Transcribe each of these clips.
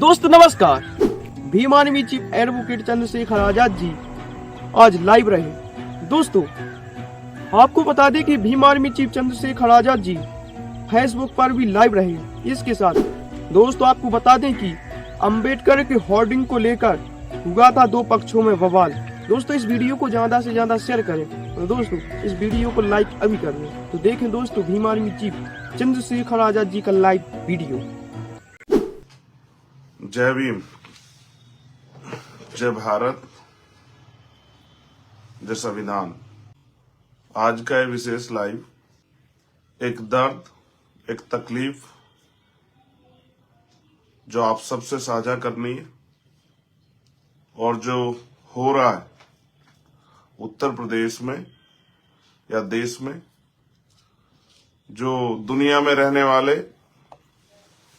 दोस्त नमस्कार। Bhim army chief advocate Chandrashekhar Azad ji आज लाइव रहे। दोस्तों आपको बता दें कि Bhim army chief Chandrashekhar Azad ji Facebook पर भी लाइव रहे। इसके साथ दोस्तों आपको बता दें कि अंबेडकर के होर्डिंग को लेकर हुआ था दो पक्षों में बवाल। दोस्तों इस वीडियो को ज्यादा से ज्यादा शेयर करें और दोस्तों इस वीडियो को लाइक अभी कर दें। तो देखें दोस्तों भीम आर्मी चीफ चंद्रशेखर आजाद जी का लाइव वीडियो। जय भीम, जय भारत, जय संविधान। आज का ये विशेष लाइव एक दर्द, एक तकलीफ जो आप सबसे साझा करनी है और जो हो रहा है उत्तर प्रदेश में या देश में, जो दुनिया में रहने वाले,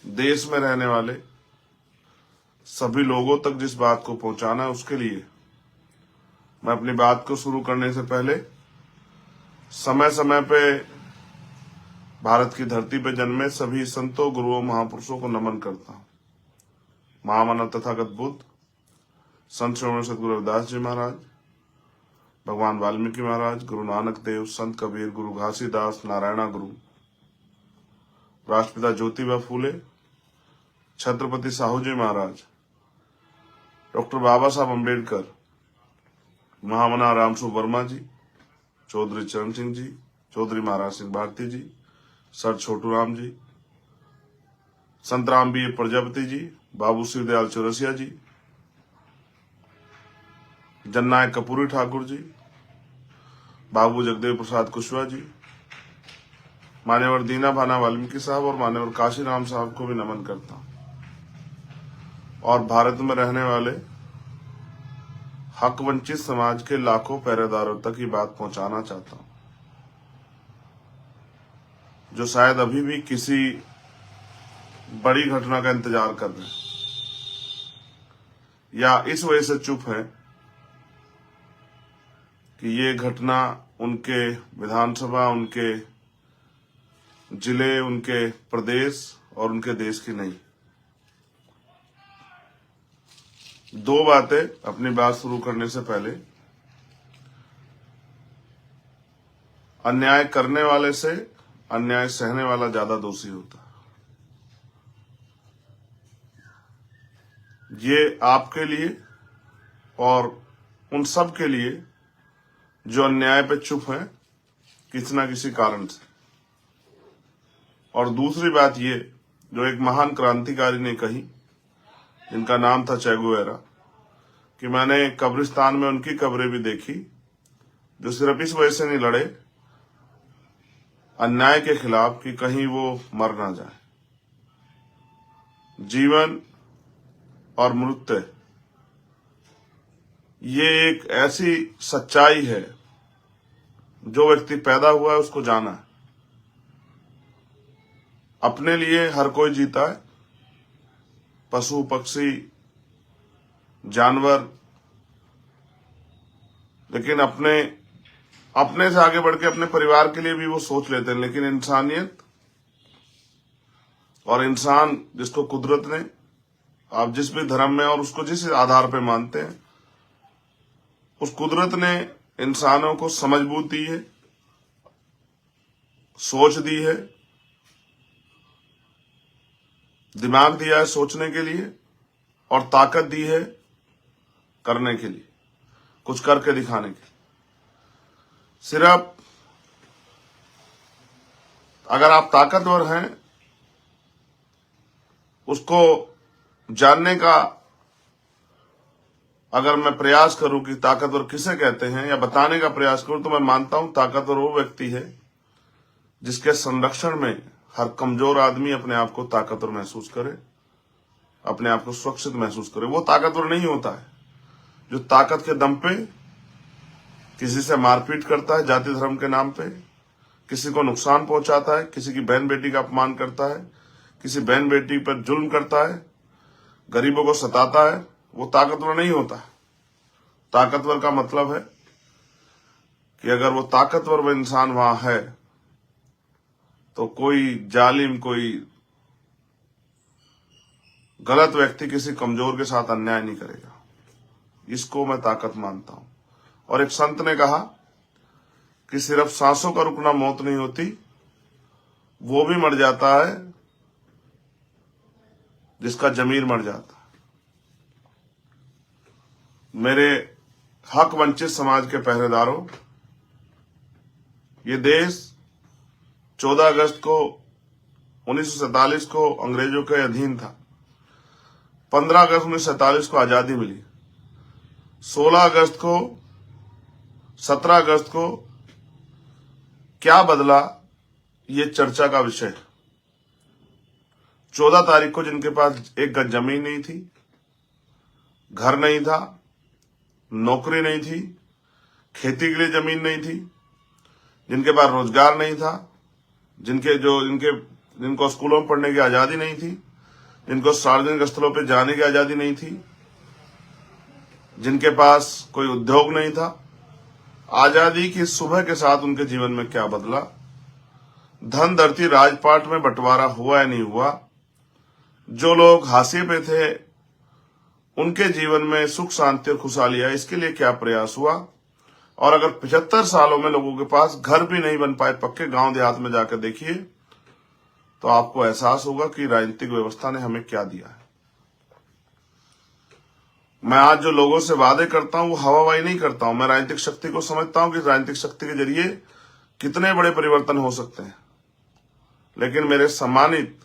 देश में रहने वाले सभी लोगों तक जिस बात को पहुंचाना है, उसके लिए मैं अपनी बात को शुरू करने से पहले समय समय पे भारत की धरती पे जन्मे सभी संतों, गुरुओं, महापुरुषों को नमन करता हूं। महामानव तथागत बुद्ध, संत श्री सद्गुरु रविदास जी महाराज, भगवान वाल्मीकि महाराज, गुरु नानक देव, संत कबीर, गुरु घासीदास, नारायणा गुरु, राष्ट्रपिता ज्योतिबा फूले, छत्रपति साहू जी महाराज, डॉक्टर बाबा साहब अम्बेडकर, महामना रामसु वर्मा जी, चौधरी चरण सिंह जी, चौधरी महाराज सिंह भारती जी, सर छोटू राम जी, संत राम बी प्रजापति जी, बाबू शिव दयाल चौरसिया जी, जननायक कपूरी ठाकुर जी, बाबू जगदेव प्रसाद कुशवाहा जी, मान्यवर दीना भाना वाल्मीकि साहब और मान्यवर काशी राम साहब को भी नमन करता हूं। और भारत में रहने वाले हक वंचित समाज के लाखों पहरेदारों तक ये बात पहुंचाना चाहता हूं, जो शायद अभी भी किसी बड़ी घटना का इंतजार कर रहे हैं या इस वजह से चुप है कि ये घटना उनके विधानसभा, उनके जिले, उनके प्रदेश और उनके देश की नहीं। दो बातें अपनी बात शुरू करने से पहले। अन्याय करने वाले से अन्याय सहने वाला ज्यादा दोषी होता है। ये आपके लिए और उन सब के लिए जो अन्याय पे चुप है किसी ना किसी कारण से। और दूसरी बात ये, जो एक महान क्रांतिकारी ने कही, जिनका नाम था चे गुवेरा, कि मैंने कब्रिस्तान में उनकी कब्रें भी देखी जो सिर्फ इस वजह से नहीं लड़े अन्याय के खिलाफ कि कहीं वो मर ना जाए। जीवन और मृत्यु ये एक ऐसी सच्चाई है, जो व्यक्ति पैदा हुआ है उसको जाना है। अपने लिए हर कोई जीता है, पशु पक्षी जानवर, लेकिन अपने से आगे बढ़ के अपने परिवार के लिए भी वो सोच लेते हैं। लेकिन इंसानियत और इंसान जिसको कुदरत ने, आप जिस भी धर्म में और उसको जिस आधार पे मानते हैं, उस कुदरत ने इंसानों को समझ बूझ दी है, सोच दी है, दिमाग दिया है सोचने के लिए और ताकत दी है करने के लिए, कुछ करके दिखाने के लिए। सिर्फ अगर आप ताकतवर हैं, उसको जानने का अगर मैं प्रयास करूं कि ताकतवर किसे कहते हैं या बताने का प्रयास करूं, तो मैं मानता हूं ताकतवर वो व्यक्ति है जिसके संरक्षण में हर कमजोर आदमी अपने आप को ताकतवर महसूस करे, अपने आप को सुरक्षित महसूस करे। वो ताकतवर नहीं होता है जो ताकत के दम पे किसी से मारपीट करता है, जाति धर्म के नाम पे किसी को नुकसान पहुंचाता है, किसी की बहन बेटी का अपमान करता है, किसी बहन बेटी पर जुल्म करता है, गरीबों को सताता है। वो ताकतवर नहीं होता है। ताकतवर का मतलब है कि अगर वो ताकतवर वो इंसान वहां है तो कोई जालिम, कोई गलत व्यक्ति किसी कमजोर के साथ अन्याय नहीं करेगा। इसको मैं ताकत मानता हूं। और एक संत ने कहा कि सिर्फ सांसों का रुकना मौत नहीं होती, वो भी मर जाता है जिसका जमीर मर जाता है। मेरे हक वंचित समाज के पहरेदारों, ये देश 14 अगस्त को 1947 को अंग्रेजों के अधीन था। 15 अगस्त 1947 को आजादी मिली। 16 अगस्त को 17 अगस्त को क्या बदला, ये चर्चा का विषय है। 14 तारीख को जिनके पास एक गज जमीन नहीं थी, घर नहीं था, नौकरी नहीं थी, खेती के लिए जमीन नहीं थी, जिनके पास रोजगार नहीं था, जिनको स्कूलों में पढ़ने की आजादी नहीं थी, जिनको सार्वजनिक स्थलों पर जाने की आजादी नहीं थी, जिनके पास कोई उद्योग नहीं था, आजादी की सुबह के साथ उनके जीवन में क्या बदला, धन धरती राजपाट में बंटवारा हुआ या नहीं हुआ, जो लोग हाशिए पे थे उनके जीवन में सुख शांति और खुशहाली है, इसके लिए क्या प्रयास हुआ। और अगर 75 सालों में लोगों के पास घर भी नहीं बन पाए, पक्के गांव देहात में जाकर देखिए तो आपको एहसास होगा कि राजनीतिक व्यवस्था ने हमें क्या दिया है। मैं आज जो लोगों से वादे करता हूं वो हवाबाजी नहीं करता हूं। मैं राजनीतिक शक्ति को समझता हूं कि राजनीतिक शक्ति के जरिए कितने बड़े परिवर्तन हो सकते हैं। लेकिन मेरे सम्मानित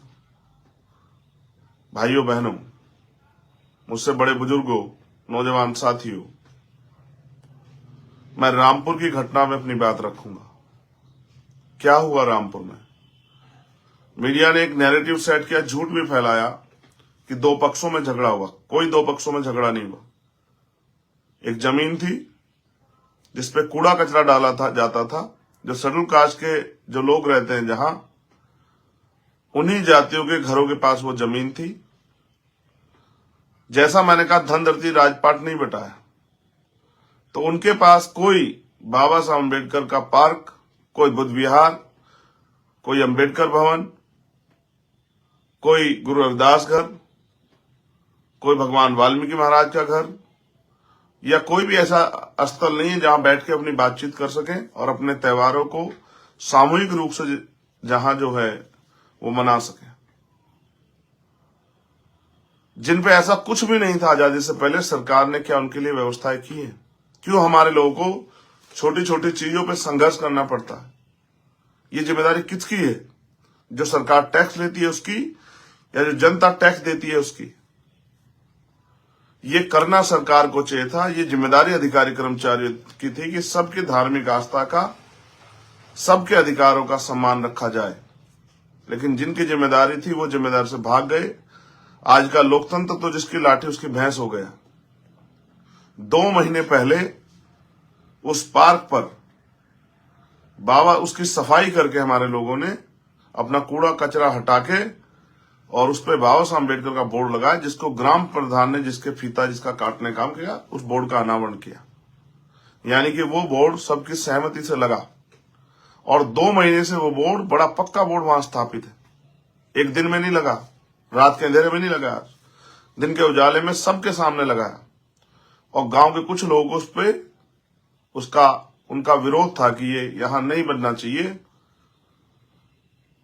भाइयों बहनों, मुझसे बड़े बुजुर्गों, नौजवान साथियों, मैं रामपुर की घटना में अपनी बात रखूंगा। क्या हुआ रामपुर में? मीडिया ने एक नैरेटिव सेट किया, झूठ भी फैलाया कि दो पक्षों में झगड़ा हुआ। कोई दो पक्षों में झगड़ा नहीं हुआ। एक जमीन थी जिसपे कूड़ा कचरा डाला जाता था, जो शेड्यूल कास्ट के जो लोग रहते हैं जहां, उन्हीं जातियों के घरों के पास वो जमीन थी। जैसा मैंने कहा, धन धरती राजपाट नहीं बटा है, तो उनके पास कोई बाबा साहब अम्बेडकर का पार्क, कोई बुद्ध विहार, कोई अम्बेडकर भवन, कोई गुरु रविदास घर, कोई भगवान वाल्मीकि महाराज का घर, या कोई भी ऐसा स्थल नहीं है जहां बैठ के अपनी बातचीत कर सके और अपने त्योहारों को सामूहिक रूप से जहां जो है वो मना सके। जिन पे ऐसा कुछ भी नहीं था आजादी से पहले, सरकार ने क्या उनके लिए व्यवस्थाएं की है? क्यों हमारे लोगों को छोटी छोटी चीजों पे संघर्ष करना पड़ता है? ये जिम्मेदारी किसकी है? जो सरकार टैक्स लेती है उसकी, या जो जनता टैक्स देती है उसकी? ये करना सरकार को चाहिए था। ये जिम्मेदारी अधिकारी कर्मचारियों की थी कि सबकी धार्मिक आस्था का, सबके अधिकारों का सम्मान रखा जाए। लेकिन जिनकी जिम्मेदारी थी वो जिम्मेदारी से भाग गए। आज का लोकतंत्र तो जिसकी लाठी उसकी भैंस हो गया। 2 महीने पहले उस पार्क पर बाबा उसकी सफाई करके हमारे लोगों ने अपना कूड़ा कचरा हटा के और उस पर बाबा साहब अम्बेडकर का बोर्ड लगाया, जिसको ग्राम प्रधान ने जिसके फीता जिसका काटने काम किया, उस बोर्ड का अनावरण किया। यानी कि वो बोर्ड सबकी सहमति से लगा और 2 महीने से वो बोर्ड, बड़ा पक्का बोर्ड वहां स्थापित है। एक दिन में नहीं लगा, रात के अंधेरे में नहीं लगा, दिन के उजाले में सबके सामने लगाया। और गांव के कुछ लोगों को उस पे उनका विरोध था कि ये यहां नहीं बनना चाहिए।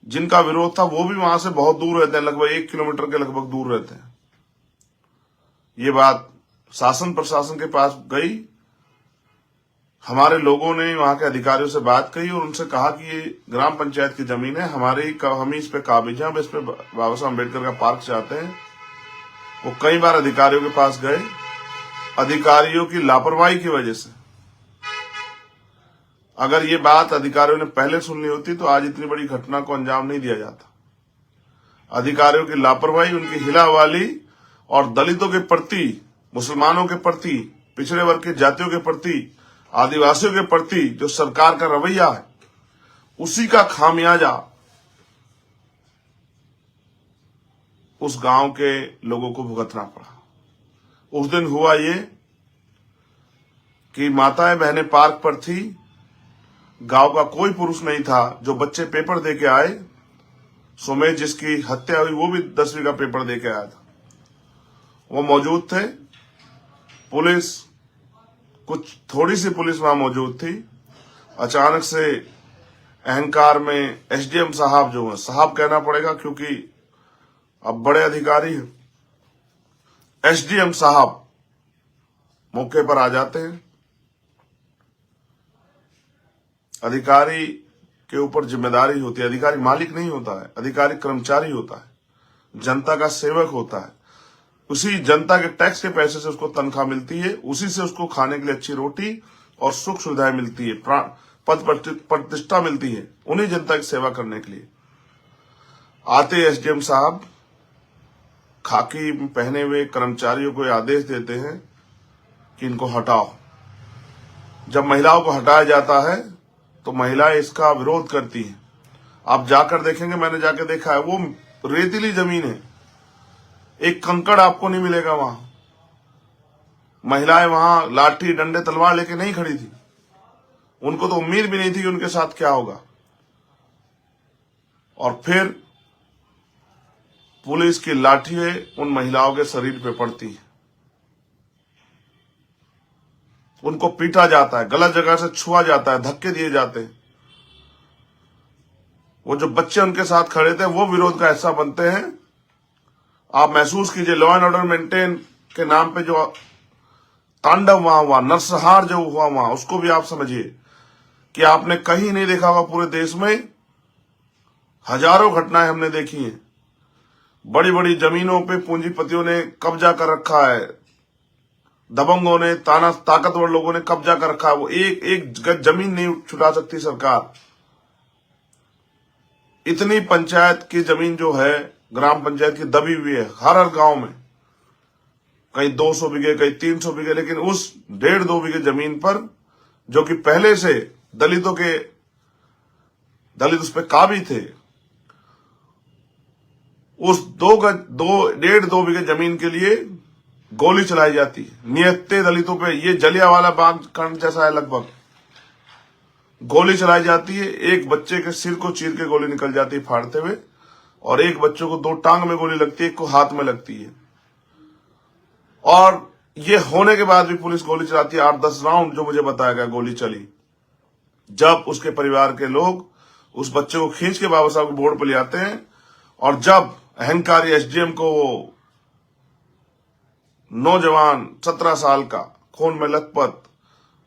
जिनका विरोध था वो भी वहां से बहुत दूर रहते हैं, लगभग 1 किलोमीटर के लगभग दूर रहते हैं। ये बात शासन प्रशासन के पास गई। हमारे लोगों ने वहां के अधिकारियों से बात कही और उनसे कहा कि ये ग्राम पंचायत की जमीन है, हम इस पे काबिज हैं, हम इस पे बाबा साहब अम्बेडकर का पार्क चाहते हैं। वो कई बार अधिकारियों के पास गए। अधिकारियों की लापरवाही की वजह से, अगर ये बात अधिकारियों ने पहले सुननी होती तो आज इतनी बड़ी घटना को अंजाम नहीं दिया जाता। अधिकारियों की लापरवाही, उनकी हिलावाली और दलितों के प्रति, मुसलमानों के प्रति, पिछड़े वर्ग के जातियों के प्रति, आदिवासियों के प्रति जो सरकार का रवैया है, उसी का खामियाजा उस गांव के लोगों को भुगतना पड़ा। उस दिन हुआ ये कि माताएं बहनें पार्क पर थी, गांव का कोई पुरुष नहीं था। जो बच्चे पेपर दे के आए, सुमेश जिसकी हत्या हुई वो भी 10वीं का पेपर दे के आया था। वो मौजूद थे। पुलिस, कुछ थोड़ी सी पुलिस वहां मौजूद थी। अचानक से अहंकार में एसडीएम साहब जो है, साहब कहना पड़ेगा क्योंकि अब बड़े अधिकारी हैं, एसडीएम साहब मौके पर आ जाते हैं। अधिकारी के ऊपर जिम्मेदारी होती है। अधिकारी मालिक नहीं होता है, अधिकारी कर्मचारी होता है, जनता का सेवक होता है। उसी जनता के टैक्स के पैसे से उसको तनख्वाह मिलती है, उसी से उसको खाने के लिए अच्छी रोटी और सुख सुविधाएं मिलती है, पद प्रतिष्ठा मिलती है, उन्हीं जनता की सेवा करने के लिए। आते एसडीएम साहब खाकी पहने हुए कर्मचारियों को आदेश देते हैं कि इनको हटाओ। जब महिलाओं को हटाया जाता है तो महिलाएं इसका विरोध करती हैं। आप जाकर देखेंगे, मैंने जाकर देखा है, वो रेतीली जमीन है, एक कंकड़ आपको नहीं मिलेगा वहां। महिलाएं वहां लाठी डंडे तलवार लेके नहीं खड़ी थी, उनको तो उम्मीद भी नहीं थी कि उनके साथ क्या होगा। और फिर पुलिस की लाठी उन महिलाओं के शरीर पे पड़ती है, उनको पीटा जाता है, गलत जगह से छुआ जाता है, धक्के दिए जाते हैं। वो जो बच्चे उनके साथ खड़े थे वो विरोध का हिस्सा बनते हैं। आप महसूस कीजिए, लॉ एंड ऑर्डर मेंटेन के नाम पे जो तांडव वहां हुआ, नरसंहार जो हुआ वहां, उसको भी आप समझिए कि आपने कहीं नहीं देखा होगा। पूरे देश में हजारों घटनाएं हमने देखी हैं। बड़ी बड़ी जमीनों पे पूंजीपतियों ने कब्जा कर रखा है, दबंगों ने, ताकतवर लोगों ने कब्जा कर रखा है। वो एक एक गज जमीन नहीं छुटा सकती सरकार। इतनी पंचायत की जमीन जो है, ग्राम पंचायत की, दबी हुई है हर गांव में। कहीं 200 बीघे, कहीं 300 बीघे, लेकिन उस 1.5-2 बीघे जमीन पर, जो कि पहले से दलित उस पर काबिज थे, उस 1.5-2 बीघे जमीन के लिए गोली चलाई जाती है। निहत्थे दलितों पे, ये जलियांवाला बाग कांड जैसा है लगभग। गोली चलाई जाती है, एक बच्चे के सिर को चीर के गोली निकल जाती है फाड़ते हुए, और एक बच्चों को 2 टांग में गोली लगती है, एक को हाथ में लगती है। और ये होने के बाद भी पुलिस गोली चलाती है। 8-10 राउंड जो मुझे बताया गया गोली चली। जब उसके परिवार के लोग उस बच्चे को खींच के बाबा साहब के बोर्ड पर ले आते हैं, और जब अहंकारी एसडीएम को वो नौजवान 17 साल का खून में लथपथ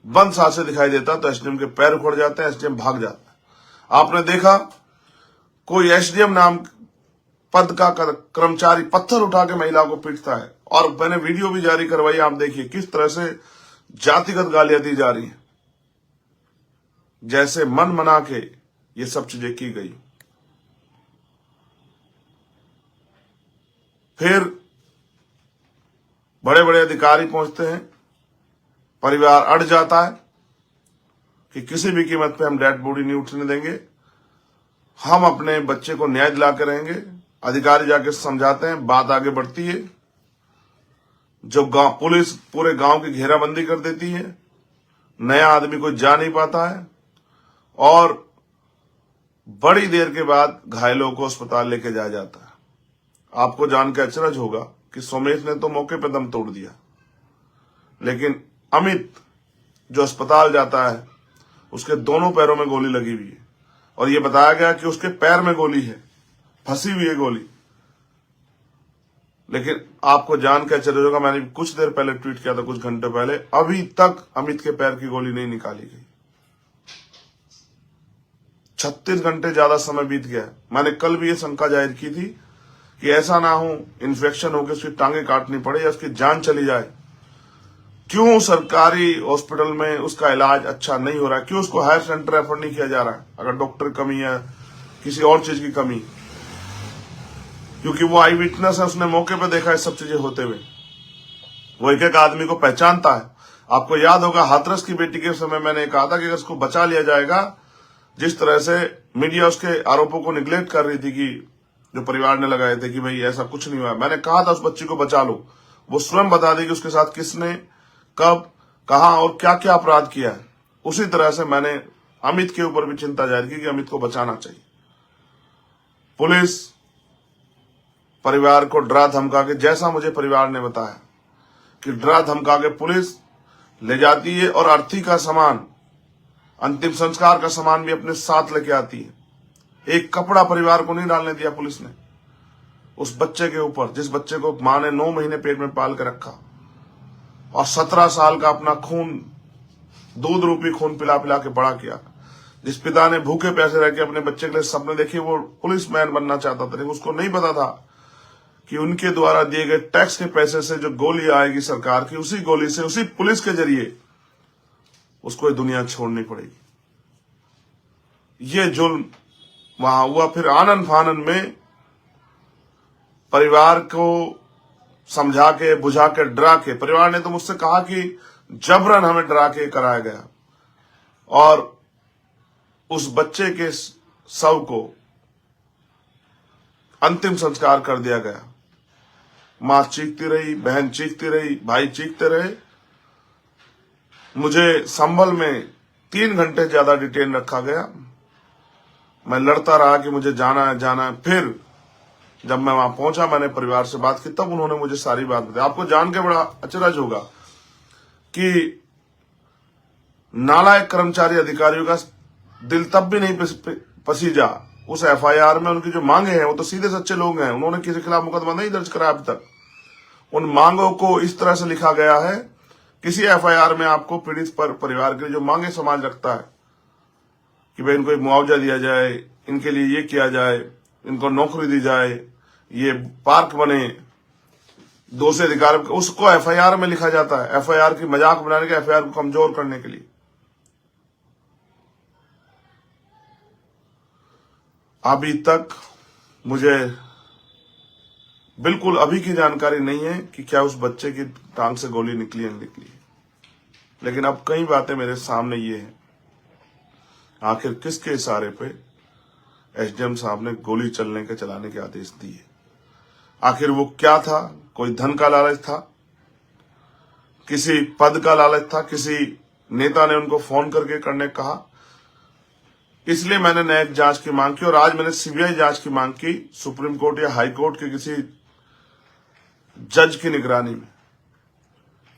बंद सांस से दिखाई देता, तो एसडीएम के पैर उखड़ जाते हैं, एसडीएम भाग जाता है। आपने देखा कोई एसडीएम नाम पद का कर्मचारी पत्थर उठा के महिलाओं को पीटता है, और मैंने वीडियो भी जारी करवाई। आप देखिए किस तरह से जातिगत गालियां दी जा रही हैं, जैसे मन मना के ये सब चीजें की गई। फिर बड़े बड़े अधिकारी पहुंचते हैं, परिवार अड़ जाता है कि किसी भी कीमत पे हम डेड बॉडी नहीं उठने देंगे, हम अपने बच्चे को न्याय दिला के रहेंगे। अधिकारी जाके समझाते हैं, बात आगे बढ़ती है। जो पुलिस पूरे गांव की घेराबंदी कर देती है, नया आदमी कोई जा नहीं पाता है, और बड़ी देर के बाद घायलों को अस्पताल लेके जाया जाता है। आपको जान के अचरज होगा कि सोमेश ने तो मौके पर दम तोड़ दिया, लेकिन अमित जो अस्पताल जाता है, उसके दोनों पैरों में गोली लगी हुई है, और यह बताया गया कि उसके पैर में गोली है, फंसी हुई है गोली। लेकिन आपको जान के आश्चर्य होगा, मैंने कुछ देर पहले ट्वीट किया था, कुछ घंटे पहले, अभी तक अमित के पैर की गोली नहीं निकाली गई। 36 घंटे ज्यादा समय बीत गया। मैंने कल भी ये शंका जाहिर की थी कि ऐसा ना हो इन्फेक्शन होकर उसकी टांगे काटनी पड़े या उसकी जान चली जाए। क्यों सरकारी हॉस्पिटल में उसका इलाज अच्छा नहीं हो रहा है? क्यों उसको हायर सेंटर रेफर नहीं किया जा रहा है? अगर डॉक्टर कमी है, किसी और चीज की कमी, क्योंकि वो आई विटनेस है, उसने मौके पे देखा है सब चीजें होते हुए। वो एक एक आदमी को पहचानता है। आपको याद होगा हाथरस की बेटी के समय मैंने कहा था कि अगर उसको बचा लिया जाएगा, जिस तरह से मीडिया उसके आरोपों को निगलेक्ट कर रही थी, कि जो परिवार ने लगाए थे कि भाई ऐसा कुछ नहीं हुआ, मैंने कहा था उस बच्ची को बचा लो, वो स्वयं बता देगी उसके साथ किसने, कब, कहां और क्या क्या अपराध किया है। उसी तरह से मैंने अमित के ऊपर भी चिंता जाहिर की कि अमित को बचाना चाहिए। पुलिस परिवार को डरा धमका के, जैसा मुझे परिवार ने बताया कि डरा धमका के पुलिस ले जाती है और अर्थी का सामान, अंतिम संस्कार का सामान भी अपने साथ लेके आती है। एक कपड़ा परिवार को नहीं डालने दिया पुलिस ने उस बच्चे के ऊपर, जिस बच्चे को मां ने 9 महीने पेट में पाल के रखा और 17 साल का अपना खून, दूध रूपी खून पिला पिला के बड़ा किया। जिस पिता ने भूखे प्यासे रह के अपने बच्चे के लिए सपने देखे, वो पुलिस मैन बनना चाहता था, लेकिन उसको नहीं पता था कि उनके द्वारा दिए गए टैक्स के पैसे से जो गोली आएगी सरकार की, उसी गोली से, उसी पुलिस के जरिए उसको ये दुनिया छोड़नी पड़ेगी। ये जुल्म वहां हुआ। फिर आनन फानन में परिवार को समझा के, बुझा के, डरा के, परिवार ने तो मुझसे कहा कि जबरन हमें डरा के कराया गया और उस बच्चे के शव को अंतिम संस्कार कर दिया गया। मां चीखती रही, बहन चीखती रही, भाई चीखते रहे। मुझे संभल में 3 घंटे ज्यादा डिटेन रखा गया। मैं लड़ता रहा कि मुझे जाना है, जाना है। फिर जब मैं वहां पहुंचा, मैंने परिवार से बात की, तब उन्होंने मुझे सारी बात बताई। आपको जान के बड़ा अचरज होगा कि नालायक कर्मचारी अधिकारियों का दिल तब भी नहीं पसीजा उस एफआईआर में। उनकी जो मांगे हैं वो तो सीधे सच्चे लोग हैं, उन्होंने किसी के खिलाफ मुकदमा नहीं दर्ज कराया अभी तक। उन मांगों को इस तरह से लिखा गया है, किसी एफआईआर में आपको पीड़ित परिवार के लिए जो मांगे समाज रखता है कि भाई इनको मुआवजा दिया जाए, इनके लिए ये किया जाए, इनको नौकरी दी जाए, ये पार्क बने, दोषी अधिकार, उसको एफआईआर में लिखा जाता है। एफआईआर की मजाक बनाने के, एफआईआर को कमजोर करने के लिए। अभी तक मुझे बिल्कुल अभी की जानकारी नहीं है कि क्या उस बच्चे की टांग से गोली निकली है, निकली। लेकिन अब कई बातें मेरे सामने ये है, आखिर किसके इशारे पे एसडीएम साहब ने गोली चलाने के आदेश दिए? आखिर वो क्या था? कोई धन का लालच था, किसी पद का लालच था, किसी नेता ने उनको फोन करके करने कहा? इसलिए मैंने न्यायिक जांच की मांग की और आज मैंने सीबीआई जांच की मांग की, सुप्रीम कोर्ट या हाई कोर्ट के किसी जज की निगरानी में।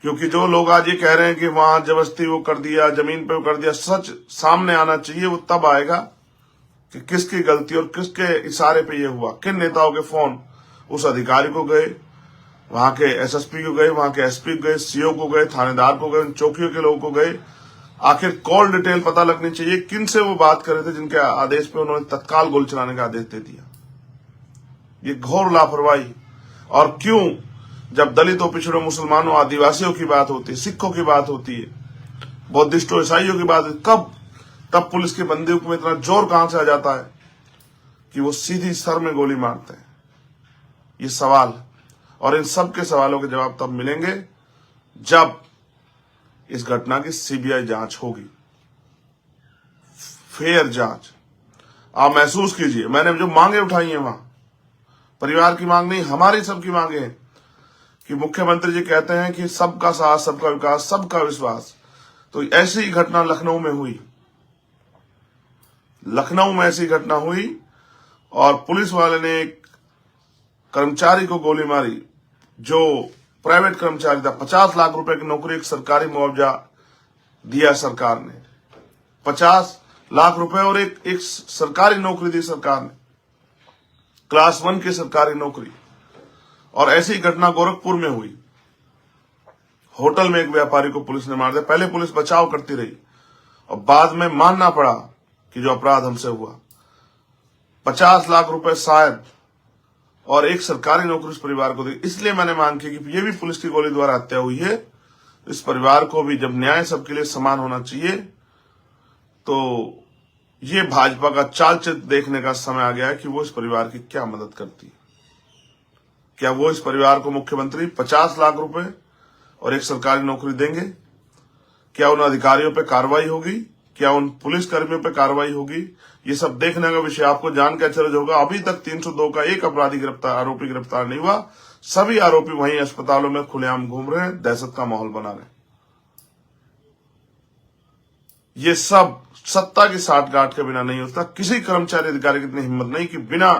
क्योंकि जो लोग आज ये कह रहे हैं कि वहां जबरदस्ती वो कर दिया, जमीन पे वो कर दिया, सच सामने आना चाहिए। वो तब आएगा कि किसकी गलती और किसके इशारे पे ये हुआ। किन नेताओं के फोन उस अधिकारी को गए, वहां के एसएसपी को गए, वहां के एसपी को गए, सीओ को गए, थानेदार को गए, चौकियों के लोगों को गए। आखिर कॉल डिटेल पता लगनी चाहिए, किन से वो बात कर रहे थे जिनके आदेश पे उन्होंने तत्काल गोली चलाने का आदेश दे दिया। ये घोर लापरवाही। और क्यों, जब दलितों, पिछड़ों, मुसलमानों, आदिवासियों की बात होती है, सिखों की बात होती है, बौद्धिस्टों, ईसाइयों की बात, कब तब पुलिस की बंदूक में इतना जोर कहां से आ जाता है कि वो सीधी सर में गोली मारते हैं? ये सवाल, और इन सब के सवालों के जवाब तब मिलेंगे जब इस घटना की सीबीआई जांच होगी, फेयर जांच। आप महसूस कीजिए, मैंने जो मांगे उठाई हैं वहां परिवार की मांग नहीं, हमारी सबकी मांगे हैं कि मुख्यमंत्री जी कहते हैं कि सबका साथ, सबका विकास, सबका विश्वास। तो ऐसी घटना लखनऊ में हुई, लखनऊ में ऐसी घटना हुई और पुलिस वाले ने एक कर्मचारी को गोली मारी जो प्राइवेट कर्मचारी था। 50 लाख रुपए की नौकरी, एक सरकारी मुआवजा दिया सरकार ने, 50 लाख रुपए और एक सरकारी नौकरी दी सरकार ने, क्लास 1 की सरकारी नौकरी। और ऐसी घटना गोरखपुर में हुई, होटल में एक व्यापारी को पुलिस ने मार दिया। पहले पुलिस बचाव करती रही और बाद में मानना पड़ा कि जो अपराध हमसे हुआ। 50 लाख रुपए शायद और एक सरकारी नौकरी उस परिवार को दी। इसलिए मैंने मांग की कि ये भी पुलिस की गोली द्वारा हत्या हुई है, इस परिवार को भी, जब न्याय सबके लिए समान होना चाहिए, तो ये भाजपा का चाल चित्र देखने का समय आ गया है कि वो इस परिवार की क्या मदद करती है। क्या वो इस परिवार को मुख्यमंत्री 50 लाख रुपए और एक सरकारी नौकरी देंगे? क्या उन अधिकारियों पे कार्रवाई होगी? क्या उन पुलिस कर्मियों पे कार्रवाई होगी? ये सब देखने का विषय। आपको जान के आश्चर्य होगा, अभी तक 302 का एक आरोपी गिरफ्तार नहीं हुआ। सभी आरोपी वहीं अस्पतालों में खुलेआम घूम रहे हैं, दहशत का माहौल बना रहे हैं। ये सब सत्ता की साठगांठ के बिना नहीं होता। किसी कर्मचारी अधिकारी की इतनी हिम्मत नहीं कि बिना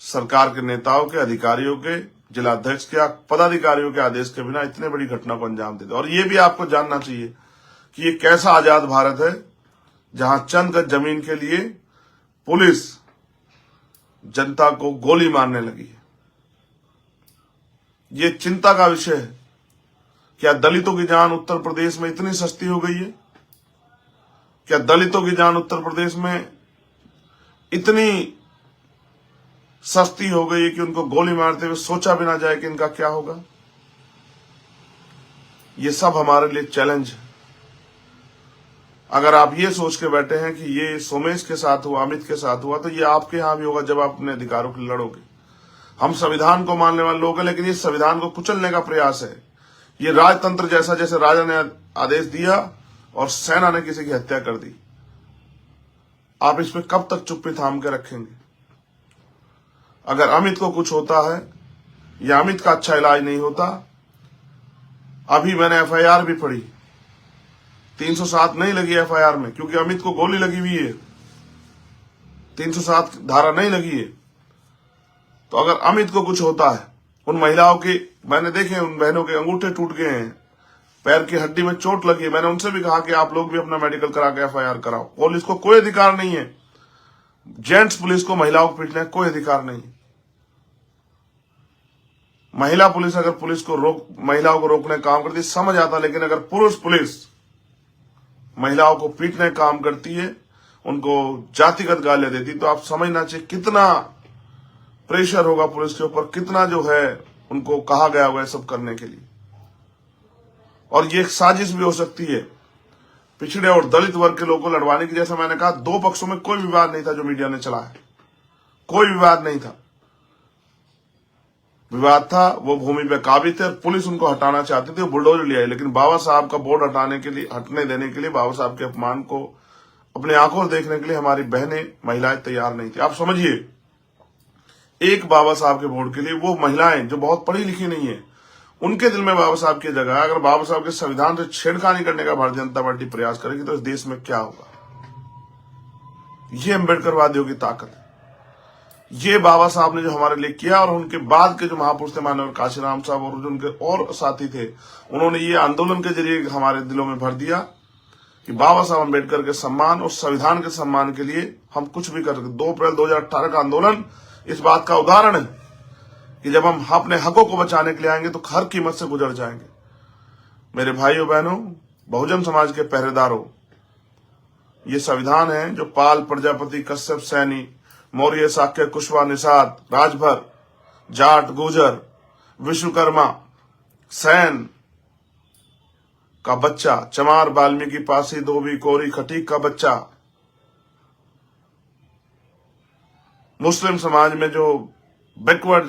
सरकार के नेताओं के, अधिकारियों के, जिलाध्यक्ष के, पदाधिकारियों के आदेश के बिना इतने बड़ी घटना को अंजाम देते। और ये भी आपको जानना चाहिए कि ये कैसा आजाद भारत है जहां चंद गज जमीन के लिए पुलिस जनता को गोली मारने लगी है। ये चिंता का विषय है। क्या दलितों की जान उत्तर प्रदेश में इतनी सस्ती हो गई है? क्या दलितों की जान उत्तर प्रदेश में इतनी सस्ती हो गई है कि उनको गोली मारते हुए सोचा भी ना जाए कि इनका क्या होगा? ये सब हमारे लिए चैलेंज है। अगर आप ये सोच के बैठे हैं कि ये सोमेश के साथ हुआ, अमित के साथ हुआ, तो ये आपके यहां भी होगा जब आप अपने अधिकारों के लिए लड़ोगे। हम संविधान को मानने वाले लोग हैं, लेकिन ये संविधान को कुचलने का प्रयास है। ये राजतंत्र जैसा, जैसे राजा ने आदेश दिया और सेना ने किसी की हत्या कर दी। आप इस पे कब तक चुप्पी थाम के रखेंगे? अगर अमित को कुछ होता है या अमित का अच्छा इलाज नहीं होता, अभी मैंने एफआईआर भी पढ़ी, 307 नहीं लगी एफआईआर में क्योंकि अमित को गोली लगी हुई है, 307 धारा नहीं लगी है। तो अगर अमित को कुछ होता है, उन महिलाओं की मैंने देखे, उन बहनों के अंगूठे टूट गए हैं, पैर की हड्डी में चोट लगी है, मैंने उनसे भी कहा कि आप लोग भी अपना मेडिकल करा के एफआईआर कराओ। पुलिस को कोई अधिकार नहीं है, जेंट्स पुलिस को महिलाओं को पीटने का कोई अधिकार नहीं है। महिला पुलिस अगर महिलाओं को रोकने का काम करती समझ आता, लेकिन अगर पुरुष पुलिस महिलाओं को पीटने का काम करती है, उनको जातिगत गालियां देती, तो आप समझना चाहिए कितना प्रेशर होगा पुलिस के ऊपर, कितना जो है उनको कहा गया हुआ है सब करने के लिए। और ये एक साजिश भी हो सकती है पिछड़े और दलित वर्ग के लोगों को लड़वाने की। जैसा मैंने कहा, दो पक्षों में कोई विवाद नहीं था जो मीडिया ने चला है, कोई विवाद नहीं था। विवाद था, वो भूमि पे काबिज थे और पुलिस उनको हटाना चाहती थी, वो बुलडोजर ले आई। लेकिन बाबा साहब का बोर्ड हटने देने के लिए, बाबा साहब के अपमान को अपने आंखों से देखने के लिए हमारी बहनें, महिलाएं तैयार नहीं थी। आप समझिए, एक बाबा साहब के बोर्ड के लिए वो महिलाएं जो बहुत पढ़ी लिखी नहीं है, उनके दिल में बाबा साहब की जगह है। अगर बाबा साहब के संविधान से छेड़खानी करने का भारतीय जनता पार्टी प्रयास करेगी तो इस देश में क्या होगा? ये अम्बेडकरवादियों की ताकत है। ये बाबा साहब ने जो हमारे लिए किया, और उनके बाद के जो महापुरुष थे, माननीय काशीराम साहब और जो उनके और साथी थे, उन्होंने ये आंदोलन के जरिए हमारे दिलों में भर दिया कि बाबा साहब अम्बेडकर के सम्मान और संविधान के सम्मान के लिए हम कुछ भी कर सकते। 2 अप्रैल 2018 का आंदोलन इस बात का उदाहरण है कि जब हम अपने हकों को बचाने के लिए आएंगे तो हर कीमत से गुजर जाएंगे। मेरे भाइयों बहनों, बहुजन समाज के पहरेदारों, ये संविधान है जो पाल, प्रजापति, कश्यप, सैनी, मौर्य, शाक्य, कुशवा, निषाद, राजभर, जाट, गुर्जर, विश्वकर्मा, सैन का बच्चा, चमार, वाल्मीकि, पासी, धोबी, कोरी, खटीक का बच्चा, मुस्लिम समाज में जो बैकवर्ड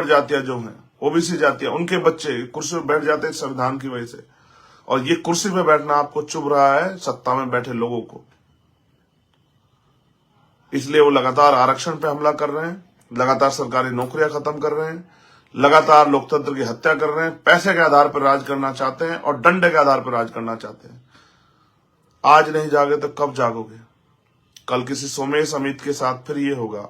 जातियां जो हैं, ओबीसी जातियां, उनके बच्चे कुर्सी पर बैठ जाते हैं संविधान की वजह से। और ये कुर्सी पे बैठना आपको चुभ रहा है सत्ता में बैठे लोगों को, इसलिए वो लगातार आरक्षण पे हमला कर रहे हैं, लगातार सरकारी नौकरियां खत्म कर रहे हैं, लगातार लोकतंत्र की हत्या कर रहे हैं, पैसे के आधार पर राज करना चाहते हैं और डंडे के आधार पर राज करना चाहते हैं। आज नहीं जागे तो कब जागोगे? कल किसी सोमेश, अमित के साथ फिर ये होगा।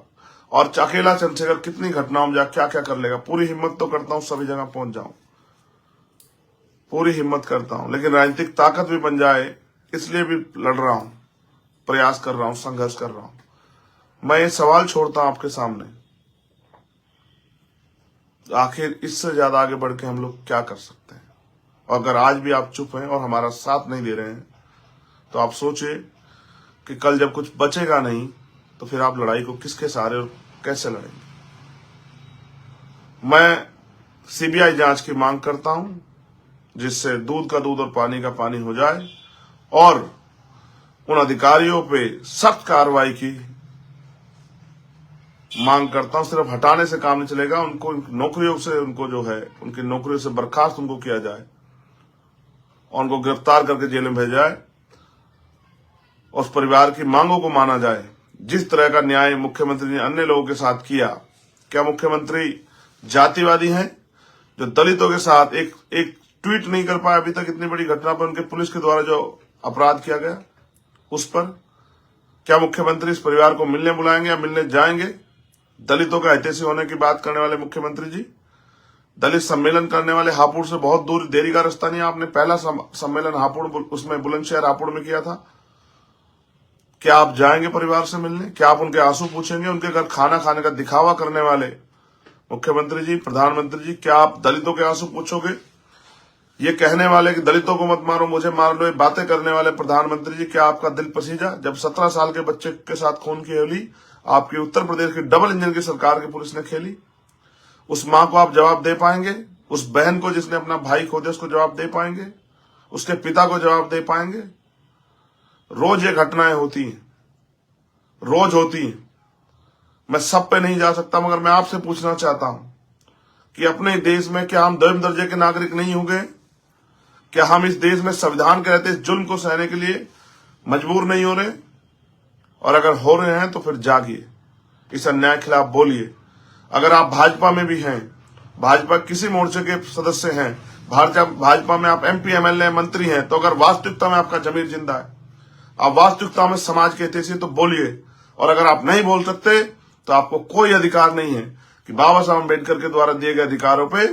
और अकेला चंद्रशेखर कितनी घटनाओं में जा क्या क्या कर लेगा। पूरी हिम्मत तो करता हूं सभी जगह पहुंच जाऊं, पूरी हिम्मत करता हूं, लेकिन राजनीतिक ताकत भी बन जाए इसलिए भी लड़ रहा हूं, प्रयास कर रहा हूं, संघर्ष कर रहा हूं। मैं ये सवाल छोड़ता हूं आपके सामने, आखिर इससे ज्यादा आगे बढ़ के हम लोग क्या कर सकते हैं? और अगर आज भी आप चुप हैं और हमारा साथ नहीं दे रहे हैं तो आप सोचिए कि कल जब कुछ बचेगा नहीं तो फिर आप लड़ाई को किसके सहारे और कैसे लड़ेंगे? मैं सीबीआई जांच की मांग करता हूं जिससे दूध का दूध और पानी का पानी हो जाए और उन अधिकारियों पे सख्त कार्रवाई की मांग करता हूं। सिर्फ हटाने से काम नहीं चलेगा, उनको नौकरियों से, उनको जो है उनकी नौकरियों से बर्खास्त उनको किया जाए और उनको गिरफ्तार करके जेल में भेजा जाए। उस परिवार की मांगों को माना जाए। जिस तरह का न्याय मुख्यमंत्री ने अन्य लोगों के साथ किया, क्या मुख्यमंत्री जातिवादी हैं जो दलितों के साथ एक ट्वीट नहीं कर पाए अभी तक? इतनी बड़ी घटना पर उनके पुलिस के द्वारा जो अपराध किया गया उस पर क्या मुख्यमंत्री इस परिवार को मिलने बुलाएंगे या मिलने जाएंगे? दलितों का हितैषी होने की बात करने वाले मुख्यमंत्री जी, दलित सम्मेलन करने वाले हापुड़ से बहुत दूर देरी का रास्ता नहीं। आपने पहला सम्मेलन हापुड़, उसमें बुलंदशहर हापुड़ में किया था। क्या आप जाएंगे परिवार से मिलने? क्या आप उनके आंसू पूछेंगे? उनके घर खाना खाने का दिखावा करने वाले मुख्यमंत्री जी, प्रधानमंत्री जी, क्या आप दलितों के आंसू पूछोगे? ये कहने वाले कि दलितों को मत मारो, मुझे मार लो, ये बातें करने वाले प्रधानमंत्री जी, क्या आपका दिल पसीजा? जब 17 साल के बच्चे के साथ खून की होली आपकी उत्तर प्रदेश की डबल इंजन की सरकार की पुलिस ने खेली, उस मां को आप जवाब दे पाएंगे? उस बहन को जिसने अपना भाई खो दिया उसको जवाब दे पाएंगे? उसके पिता को जवाब दे पाएंगे? रोज ये घटनाएं होती हैं, रोज होती हैं। मैं सब पे नहीं जा सकता, मगर मैं आपसे पूछना चाहता हूं कि अपने देश में क्या हम दसवें दर्जे के नागरिक नहीं हो गए? क्या हम इस देश में संविधान के रहते इस जुल्म को सहने के लिए मजबूर नहीं हो रहे? और अगर हो रहे हैं तो फिर जागिए, इस अन्याय के खिलाफ बोलिए। अगर आप भाजपा में भी हैं, भाजपा किसी मोर्चे के सदस्य हैं, भाजपा में आप MP MLA मंत्री हैं, तो अगर वास्तविकता में आपका जमीर जिंदा है, आप वास्तविकता में समाज के हितैषी तो बोलिए। और अगर आप नहीं बोल सकते तो आपको कोई अधिकार नहीं है कि बाबा साहब अम्बेडकर के द्वारा दिए गए अधिकारों पे,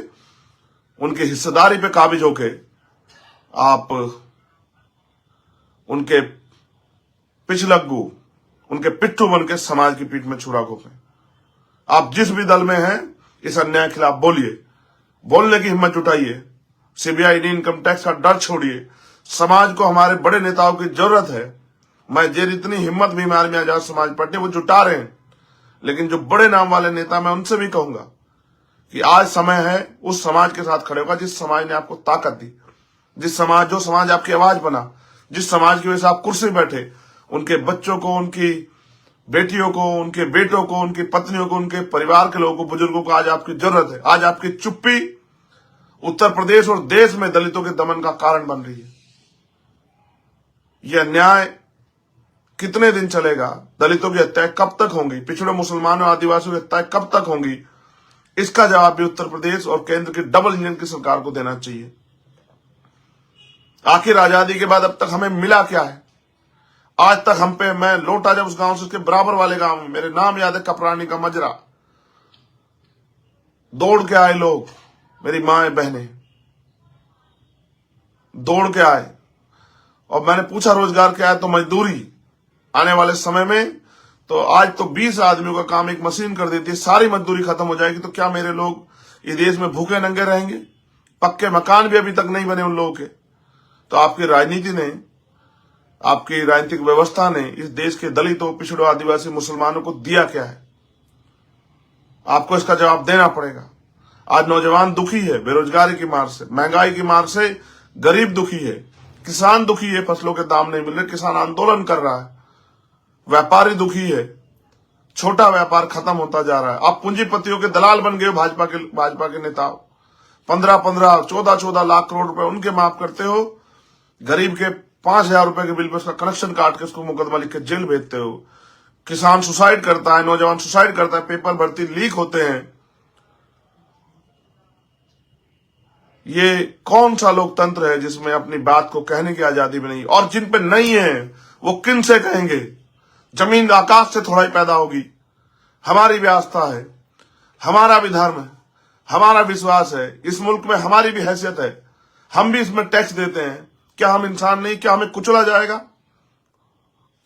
उनकी हिस्सेदारी पे काबिज होके आप उनके पिछलग्गू, उनके पिट्ठू बन के समाज की पीठ में छुरा घोंपे। आप जिस भी दल में हैं, इस अन्याय के खिलाफ बोलिए, बोलने की हिम्मत जुटाइए। CBI इनकम टैक्स का डर छोड़िए। समाज को हमारे बड़े नेताओं की जरूरत है। मैं जे इतनी हिम्मत भी हमारे में आजाद समाज पार्टी वो जुटा रहे हैं, लेकिन जो बड़े नाम वाले नेता, मैं उनसे भी कहूंगा कि आज समय है उस समाज के साथ खड़े होगा जिस समाज ने आपको ताकत दी, जो समाज आपकी आवाज बना, जिस समाज की वजह से आप कुर्सी बैठे। उनके बच्चों को, उनकी बेटियों को, उनके बेटों को, उनकी पत्नियों को, उनके परिवार के लोगों को, बुजुर्गों को आज आपकी जरूरत है। आज आपकी चुप्पी उत्तर प्रदेश और देश में दलितों के दमन का कारण बन रही है। यह अन्याय कितने दिन चलेगा? दलितों की हत्याएं कब तक होंगी? पिछड़े मुसलमानों और आदिवासियों की हत्याएं कब तक होंगी? इसका जवाब भी उत्तर प्रदेश और केंद्र की डबल इंजन की सरकार को देना चाहिए। आखिर आजादी के बाद अब तक हमें मिला क्या है? आज तक हम पे, मैं लौटा जब उस गांव से, उसके बराबर वाले गांव में, मेरे नाम याद है, कपरानी का मजरा, दौड़ के आए लोग, मेरी माएं बहनें दौड़ के आए, और मैंने पूछा रोजगार क्या है, तो मजदूरी। आने वाले समय में तो आज तो 20 आदमियों का काम एक मशीन कर देती है, सारी मजदूरी खत्म हो जाएगी। तो क्या मेरे लोग इस देश में भूखे नंगे रहेंगे? पक्के मकान भी अभी तक नहीं बने उन लोगों के। तो आपकी राजनीति ने, आपकी राजनीतिक व्यवस्था ने इस देश के दलितों, पिछड़ों, आदिवासी, मुसलमानों को दिया क्या है? आपको इसका जवाब देना पड़ेगा। आज नौजवान दुखी है बेरोजगारी की मार से, महंगाई की मार से। गरीब दुखी है, किसान दुखी है, फसलों के दाम नहीं मिल रहे, किसान आंदोलन कर रहा है। व्यापारी दुखी है, छोटा व्यापार खत्म होता जा रहा है। आप पूंजीपतियों के दलाल बन गए हो। भाजपा के नेता 15-15, 14-14 लाख करोड़ रुपए उनके माफ करते हो। गरीब के 5,000 रुपए के बिल पर उसका कनेक्शन काट के उसको मुकदमा लिख के जेल भेजते हो। किसान सुसाइड करता है, नौजवान सुसाइड करता है, पेपर भर्ती लीक होते हैं। ये कौन सा लोकतंत्र है जिसमें अपनी बात को कहने की आजादी भी नहीं? और जिन पे नहीं है वो किन से कहेंगे? जमीन आकाश से थोड़ा ही पैदा होगी। हमारी भी आस्था है, हमारा भी धर्म है, हमारा विश्वास है, इस मुल्क में हमारी भी हैसियत है, हम भी इसमें टैक्स देते हैं। क्या हम इंसान नहीं? क्या हमें कुचला जाएगा?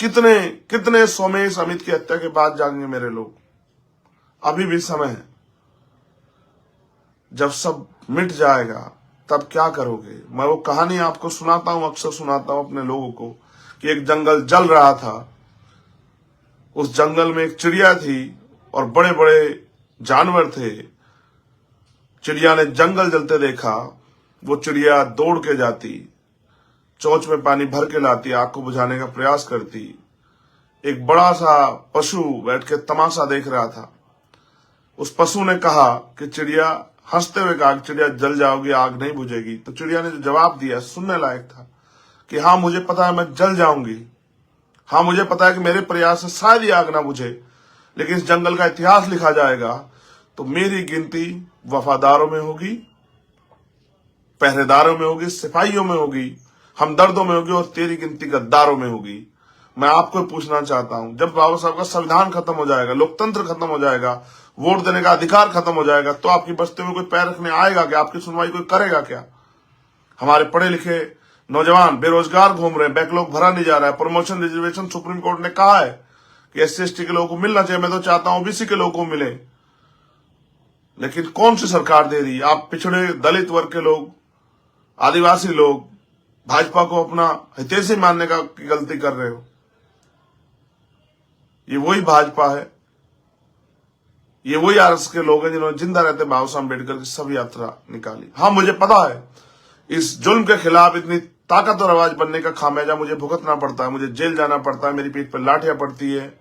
कितने कितने सोमेश अमित की हत्या के बाद जाएंगे मेरे लोग? अभी भी समय है। जब सब मिट जाएगा तब क्या करोगे? मैं वो कहानी आपको सुनाता हूं, अक्सर सुनाता हूं अपने लोगों को, कि एक जंगल जल रहा था। उस जंगल में एक चिड़िया थी और बड़े बड़े जानवर थे। चिड़िया ने जंगल जलते देखा। वो चिड़िया दौड़ के जाती, चोंच में पानी भर के लाती, आग को बुझाने का प्रयास करती। एक बड़ा सा पशु बैठ के तमाशा देख रहा था। उस पशु ने कहा कि चिड़िया, हंसते हुए कहा, चिड़िया जल जाओगी, आग नहीं बुझेगी। तो चिड़िया ने जो जवाब दिया सुनने लायक था कि हाँ मुझे पता है मैं जल जाऊंगी, हाँ मुझे पता है कि मेरे प्रयास से शायद ही आग ना बुझे, लेकिन इस जंगल का इतिहास लिखा जाएगा तो मेरी गिनती वफादारों में होगी, पहरेदारों में होगी, सिपाहियों में होगी, हमदर्दों में होगी, और तेरी गिनती गद्दारों में होगी। मैं आपको पूछना चाहता हूं, जब बाबा साहब का संविधान खत्म हो जाएगा, लोकतंत्र खत्म हो जाएगा, वोट देने का अधिकार खत्म हो जाएगा, तो आपकी बस्ती में कोई पैर रखने आएगा क्या? आपकी सुनवाई कोई करेगा क्या? हमारे पढ़े लिखे नौजवान बेरोजगार घूम रहे हैं, बैकलॉग भरा नहीं जा रहा है, प्रमोशन रिजर्वेशन सुप्रीम कोर्ट ने कहा है कि SC/ST के लोगों को मिलना चाहिए, मैं तो चाहता हूं OBC के लोगों को मिले, लेकिन कौन सी सरकार दे रही है? आप पिछड़े दलित वर्ग के लोग, आदिवासी लोग भाजपा को अपना हितैषी मानने का गलती कर रहे हो। ये वही भाजपा है, ये वही RS के लोग हैं जिन्होंने जिंदा रहते बाबा साहब अम्बेडकर की सब यात्रा निकाली। हाँ, मुझे पता है इस जुल्म के खिलाफ इतनी ताकतवर आवाज बनने का खामियाजा मुझे भुगतना पड़ता है, मुझे जेल जाना पड़ता है, मेरी पीठ पर लाठियां पड़ती है,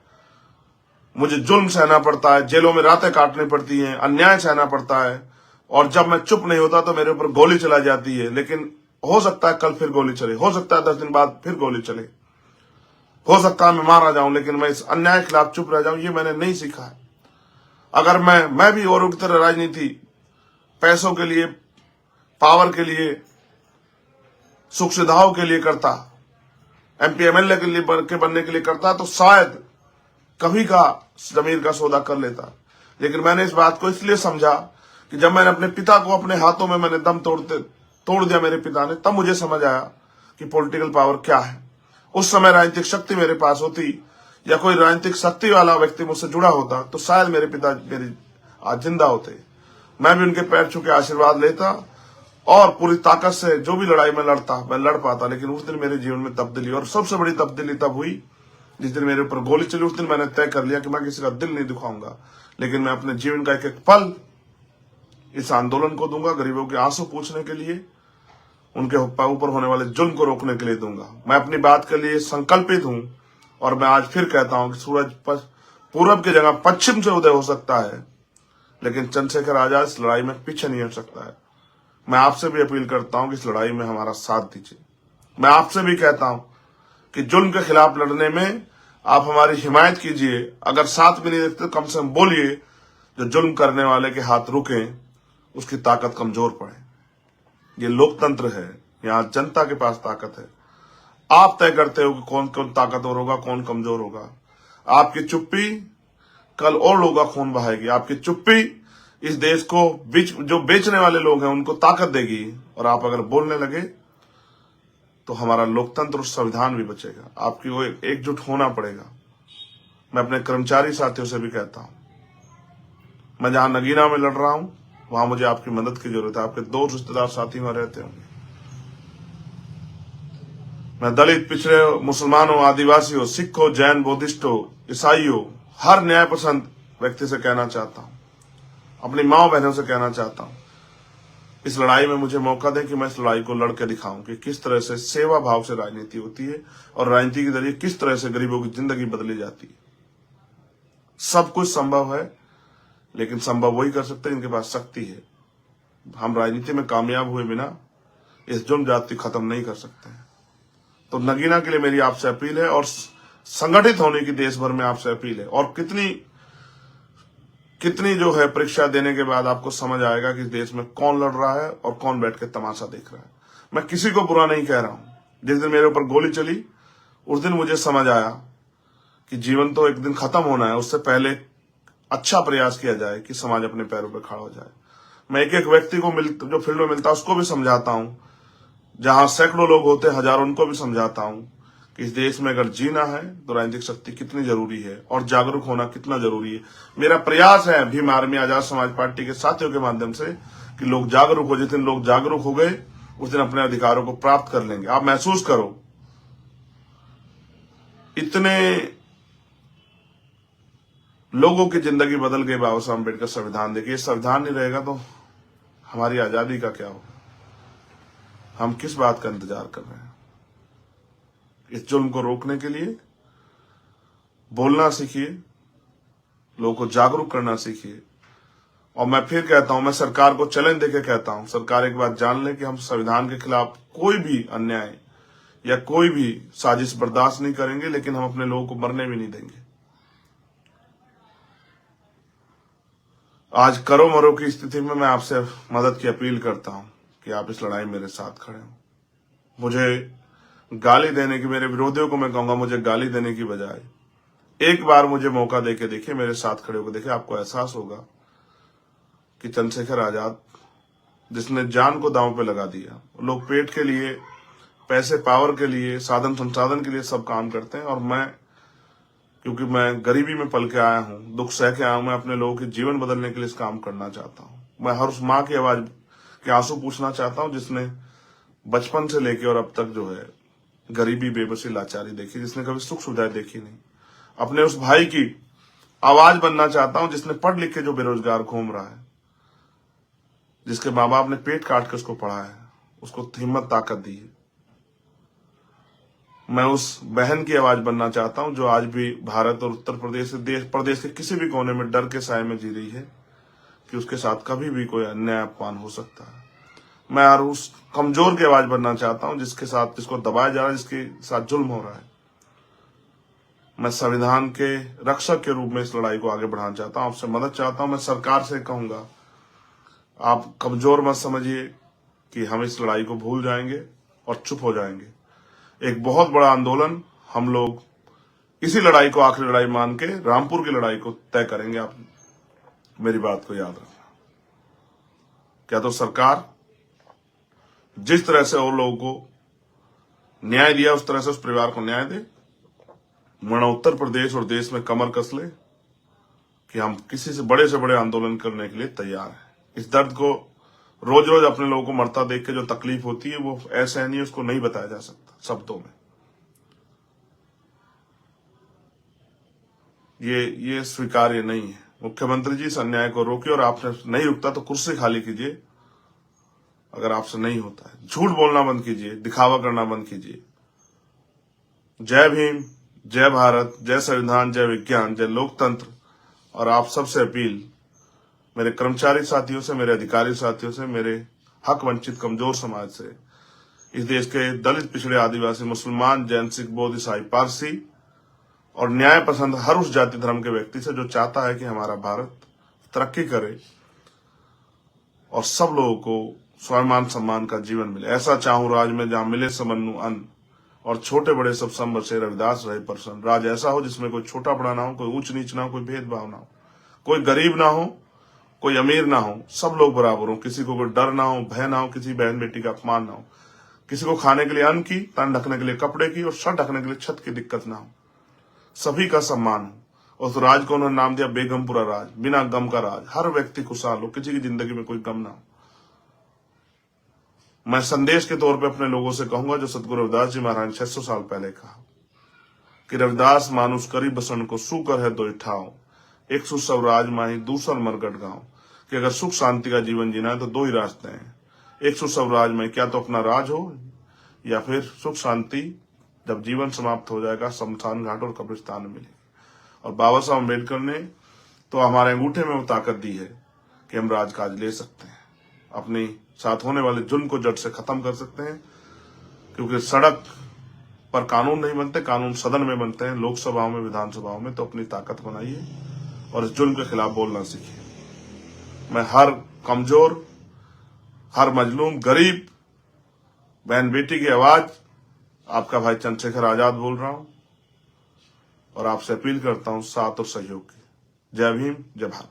मुझे जुल्म सहना पड़ता है, जेलों में रातें काटनी पड़ती हैं, अन्याय सहना पड़ता है, और जब मैं चुप नहीं होता तो मेरे ऊपर गोली चला जाती है। लेकिन हो सकता है कल फिर गोली चले, हो सकता है 10 दिन बाद फिर गोली चले, हो सकता है मैं मारा जाऊं, लेकिन मैं इस अन्याय के खिलाफ चुप रह जाऊं, ये मैंने नहीं सीखा है। अगर मैं भी औरों की तरह राजनीति पैसों के लिए, पावर के लिए, सुख सुविधाओं के लिए करता, MP MLA के लिए बनने के लिए करता, तो शायद कभी का जमीर का सौदा कर लेता। लेकिन मैंने इस बात को इसलिए समझा कि जब मैंने अपने पिता को अपने हाथों में मैंने दम तोड़ दिया मेरे पिता ने, तब मुझे समझ आया कि पॉलिटिकल पावर क्या है। उस समय राजनीतिक शक्ति मेरे पास होती, या कोई राजनीतिक शक्ति वाला व्यक्ति मुझसे जुड़ा होता, तो शायद मेरे पिता मेरे आज जिंदा होते। मैं भी उनके पैर छू के आशीर्वाद लेता और पूरी ताकत से जो भी लड़ाई में लड़ता मैं लड़ पाता। लेकिन उस दिन मेरे जीवन में तब्दीली, और सबसे बड़ी तब्दीली तब हुई जिस दिन मेरे ऊपर गोली चली। उस दिन मैंने तय कर लिया कि मैं किसी का दिल नहीं दुखाऊंगा, लेकिन मैं अपने जीवन का एक एक पल इस आंदोलन को दूंगा, गरीबों के आंसू पूछने के लिए, उनके ऊपर होने वाले जुल्म को रोकने के लिए दूंगा। मैं अपनी बात के लिए संकल्पित हूं, और मैं आज फिर कहता हूं कि सूरज पूरब की जगह पश्चिम से उदय हो सकता है, लेकिन चंद्रशेखर आजाद इस लड़ाई में पीछे नहीं हट सकता है। मैं आपसे भी अपील करता हूं कि इस लड़ाई में हमारा साथ दीजिए। मैं आपसे भी कहता हूं कि जुल्म के खिलाफ लड़ने में आप हमारी हिमायत कीजिए। अगर साथ भी नहीं देते तो कम से कम बोलिए, जो जुल्म करने वाले के हाथ रुके, उसकी ताकत कमजोर पड़े। ये लोकतंत्र है, यहाँ जनता के पास ताकत है। आप तय करते हो कि कौन कौन ताकतवर होगा, कौन कमजोर होगा। आपकी चुप्पी कल और लोगों का खून बहाएगी। आपकी चुप्पी इस देश को जो बेचने वाले लोग हैं उनको ताकत देगी, और आप अगर बोलने लगे तो हमारा लोकतंत्र और संविधान भी बचेगा। आपकी वो एकजुट होना पड़ेगा। मैं अपने कर्मचारी साथियों से भी कहता हूं, मैं जहां नगीना में लड़ रहा हूं वहां मुझे आपकी मदद की जरूरत है। आपके दोस्त रिश्तेदार साथी वहां रहते होंगे। मैं दलित, पिछड़े, मुसलमानों, आदिवासियों, सिखों, जैन, बुद्धिस्टों, ईसाइयों, हर न्याय पसंद व्यक्ति से कहना चाहता हूं, अपनी माँ बहनों से कहना चाहता हूं, इस लड़ाई में मुझे मौका दें कि मैं इस लड़ाई को लड़कर दिखाऊं कि किस तरह से सेवा भाव से राजनीति होती है, और राजनीति के जरिए किस तरह से गरीबों की जिंदगी बदली जाती है। सब कुछ संभव है, लेकिन संभव वही कर सकते हैं जिनके पास शक्ति है। हम राजनीति में कामयाब हुए बिना इस जुल्म जाति खत्म नहीं कर सकते हैं। तो नगीना के लिए मेरी आपसे अपील है, और संगठित होने की देश भर में आपसे अपील है। और कितनी जो है परीक्षा देने के बाद आपको समझ आएगा कि देश में कौन लड़ रहा है और कौन बैठ के तमाशा देख रहा है। मैं किसी को बुरा नहीं कह रहा हूं। जिस दिन मेरे ऊपर गोली चली उस दिन मुझे समझ आया कि जीवन तो एक दिन खत्म होना है, उससे पहले अच्छा प्रयास किया जाए कि समाज अपने पैरों पर खड़ा हो जाए। मैं एक एक व्यक्ति को जो फील्ड में मिलता है उसको भी समझाता हूं, जहां सैकड़ों लोग होते हैं, हजारों, उनको भी समझाता हूं कि इस देश में अगर जीना है तो राजनीतिक शक्ति कितनी जरूरी है और जागरूक होना कितना जरूरी है। मेरा प्रयास है भीम आर्मी आजाद समाज पार्टी के साथियों के माध्यम से कि लोग जागरूक हो। जिस दिन लोग जागरूक हो गए उस दिन अपने अधिकारों को प्राप्त कर लेंगे। आप महसूस करो, इतने लोगों की जिंदगी बदल गई बाबा साहब अम्बेडकर संविधान देखिए। संविधान नहीं रहेगा तो हमारी आजादी का क्या होगा? हम किस बात का इंतजार कर रहे हैं? इस जुल्म को रोकने के लिए बोलना सीखिए, लोगों को जागरूक करना सीखिए। और मैं फिर कहता हूं, मैं सरकार को चैलेंज देके कहता हूं, सरकार एक बात जान ले कि हम संविधान के खिलाफ कोई भी अन्याय या कोई भी साजिश बर्दाश्त नहीं करेंगे, लेकिन हम अपने लोगों को मरने भी नहीं देंगे। आज करो मरो की स्थिति में मैं आपसे मदद की अपील करता हूं कि आप इस लड़ाई में मेरे साथ खड़े हो। मुझे गाली देने की, मेरे विरोधियों को मैं कहूंगा मुझे गाली देने की बजाय एक बार मुझे मौका देके देखिए, मेरे साथ खड़े होकर देखिए, आपको एहसास होगा कि चंद्रशेखर आजाद जिसने जान को दांव पे लगा दिया। लोग पेट के लिए, पैसे पावर के लिए, साधन संसाधन के लिए सब काम करते हैं, और मैं, क्योंकि मैं गरीबी में पल के आया हूं, दुख सह के आया हूं, मैं अपने लोगों के जीवन बदलने के लिए इस काम करना चाहता हूं। मैं हर उस माँ की आवाज के आंसू पूछना चाहता हूं जिसने बचपन से लेके और अब तक जो है गरीबी, बेबसी, लाचारी देखी, जिसने कभी सुख सुविधाएं देखी नहीं। अपने उस भाई की आवाज बनना चाहता हूं जिसने पढ़ लिख के जो बेरोजगार घूम रहा है, जिसके माँ बाप ने पेट काट के उसको पढ़ाया है, उसको हिम्मत ताकत दी है। मैं उस बहन की आवाज बनना चाहता हूं जो आज भी भारत और उत्तर प्रदेश, प्रदेश के किसी भी कोने में डर के साए में जी रही है कि उसके साथ कभी भी कोई अन्याय, अपमान हो सकता है। मैं यार उस कमजोर की आवाज बनना चाहता हूं जिसके साथ, जिसको दबाया जा रहा है, जिसके साथ जुल्म हो रहा है। मैं संविधान के रक्षक के रूप में इस लड़ाई को आगे बढ़ाना चाहता हूं, आपसे मदद चाहता हूं। मैं सरकार से कहूंगा, आप कमजोर मत समझिए कि हम इस लड़ाई को भूल जाएंगे और चुप हो जाएंगे। एक बहुत बड़ा आंदोलन हम लोग इसी लड़ाई को आखिरी लड़ाई मान के रामपुर की लड़ाई को तय करेंगे। आप मेरी बात को याद रखना। क्या तो सरकार जिस तरह से और लोगों को न्याय दिया उस तरह से उस परिवार को न्याय दे, वरना उत्तर प्रदेश और देश में कमर कस ले कि हम किसी से बड़े आंदोलन करने के लिए तैयार हैं। इस दर्द को रोज रोज अपने लोगों को मरता देख के जो तकलीफ होती है वो ऐसे नहीं, उसको नहीं बताया जा सकता शब्दों में। ये स्वीकार्य नहीं है। मुख्यमंत्री जी, इस अन्याय को रोकिए, और आपने नहीं रुकता तो कुर्सी खाली कीजिए। अगर आपसे नहीं होता है, झूठ बोलना बंद कीजिए, दिखावा करना बंद कीजिए। जय भीम, जय भारत, जय संविधान, जय विज्ञान, जय लोकतंत्र। और आप सबसे अपील, मेरे कर्मचारी साथियों से, मेरे अधिकारी साथियों से, मेरे हक वंचित कमजोर समाज से, इस देश के दलित, पिछड़े, आदिवासी, मुसलमान, जैन, सिख, बौद्ध, ईसाई, पारसी और न्याय पसंद हर उस जाति धर्म के व्यक्ति से जो चाहता है कि हमारा भारत तरक्की करे और सब लोगों को स्वाभिमान सम्मान का जीवन मिले। ऐसा चाहूं राज में जहां मिले समन्नु अन्न, और छोटे बड़े सब संबर से रविदास रहे प्रसन्न। राज ऐसा हो जिसमें कोई छोटा बड़ा ना हो, कोई ऊंच नीच ना हो, कोई भेदभाव ना हो, कोई गरीब ना हो, कोई अमीर ना हो, सब लोग बराबर हो। किसी को कोई डर ना हो, भय ना हो, किसी बहन बेटी का अपमान ना हो, किसी को खाने के लिए अन्न की, तन ढकने के लिए कपड़े की और सर ढकने के लिए छत की दिक्कत ना हो, सभी का सम्मान हो। उस राज को उन्होंने नाम दिया बेगमपुरा राज, बिना गम का राज। हर व्यक्ति खुशहाल हो, किसी की जिंदगी में कोई गम ना हो। मैं संदेश के तौर पे अपने लोगों से कहूंगा जो सतगुरु रविदास जी महाराज ने 600 साल पहले कहा कि रविदास मानुष करी बसन को सुकर है दो ठाव, एक सु सब राज माही दूसर मरगट गांव। कि अगर सुख शांति का जीवन जीना है तो दो ही रास्ते हैं, एक सु सब राज माही, क्या तो अपना राज हो, या फिर सुख शांति जब जीवन समाप्त हो जाएगा शमशान घाट और कब्रिस्तान में मिलेगी। और बाबा साहब अम्बेडकर ने तो हमारे अंगूठे में वो ताकत दी है कि हम राजकाज ले सकते हैं, अपनी साथ होने वाले जुल्म को जड़ से खत्म कर सकते हैं। क्योंकि सड़क पर कानून नहीं बनते, कानून सदन में बनते हैं, लोकसभाओं में, विधानसभाओं में। तो अपनी ताकत बनाइए और इस जुल्म के खिलाफ बोलना सीखिए। मैं हर कमजोर, हर मजलूम, गरीब बहन बेटी की आवाज आपका भाई चंद्रशेखर आजाद बोल रहा हूं, और आपसे अपील करता हूं साथ और सहयोग की। जय भीम, जय भारत।